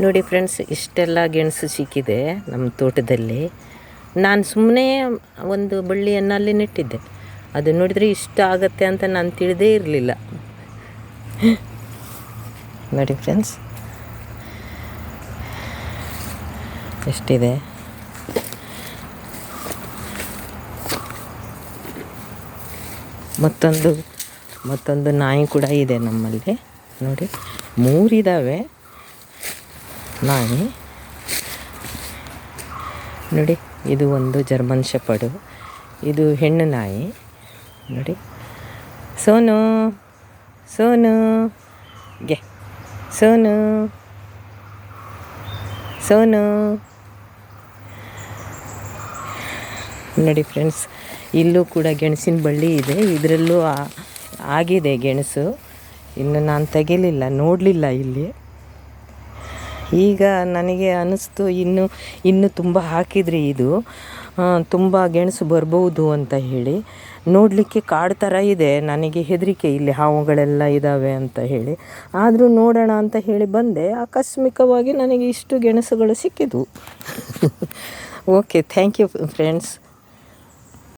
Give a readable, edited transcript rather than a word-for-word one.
ನೋಡಿ ಫ್ರೆಂಡ್ಸ್, ಇಷ್ಟೆಲ್ಲ ಗೆಣಸು ಸಿಕ್ಕಿದೆ ನಮ್ಮ ತೋಟದಲ್ಲಿ. ನಾನು ಸುಮ್ಮನೆ ಒಂದು ಬಳ್ಳಿಯನ್ನು ಅಲ್ಲಿ ನೆಟ್ಟಿದ್ದೆ. ಅದು ನೋಡಿದರೆ ಇಷ್ಟ ಆಗತ್ತೆ ಅಂತ ನಾನು ತಿಳಿದೇ ಇರಲಿಲ್ಲ. ನೋಡಿ ಫ್ರೆಂಡ್ಸ್, ಎಷ್ಟಿದೆ. ಮತ್ತೊಂದು ನಾಯಿ ಕೂಡ ಇದೆ ನಮ್ಮಲ್ಲಿ. ನೋಡಿ, 3 ಇದ್ದಾವೆ ನಾಯಿ. ನೋಡಿ, ಇದು ಒಂದು ಜರ್ಮನ್ ಶೆಪರ್ಡು, ಇದು ಹೆಣ್ಣು ನಾಯಿ. ನೋಡಿ, ಸೋನು ಸೋನು ಗೆ ಸೋನು ಸೋನು. ನೋಡಿ ಫ್ರೆಂಡ್ಸ್, ಇಲ್ಲೂ ಕೂಡ ಗೆಣಸಿನ ಬಳ್ಳಿ ಇದೆ. ಇದರಲ್ಲೂ ಆಗಿದೆ ಗೆಣಸು. ಇನ್ನು ನಾನು ತೆಗಿಲಿಲ್ಲ, ನೋಡಲಿಲ್ಲ ಇಲ್ಲಿ. ಈಗ ನನಗೆ ಅನ್ನಿಸ್ತು, ಇನ್ನು ತುಂಬ ಹಾಕಿದರೆ ಇದು ತುಂಬ ಗೆಣಸು ಬರ್ಬೋದು ಅಂತ ಹೇಳಿ. ನೋಡಲಿಕ್ಕೆ ಕಾಡು ಥರ ಇದೆ. ನನಗೆ ಹೆದರಿಕೆ, ಇಲ್ಲಿ ಹಾವುಗಳೆಲ್ಲ ಇದ್ದಾವೆ ಅಂತ ಹೇಳಿ. ಆದರೂ ನೋಡೋಣ ಅಂತ ಹೇಳಿ ಬಂದೆ. ಆಕಸ್ಮಿಕವಾಗಿ ನನಗೆ ಇಷ್ಟು ಗೆಣಸುಗಳು ಸಿಕ್ಕಿದ್ವು. Okay, thank you friends.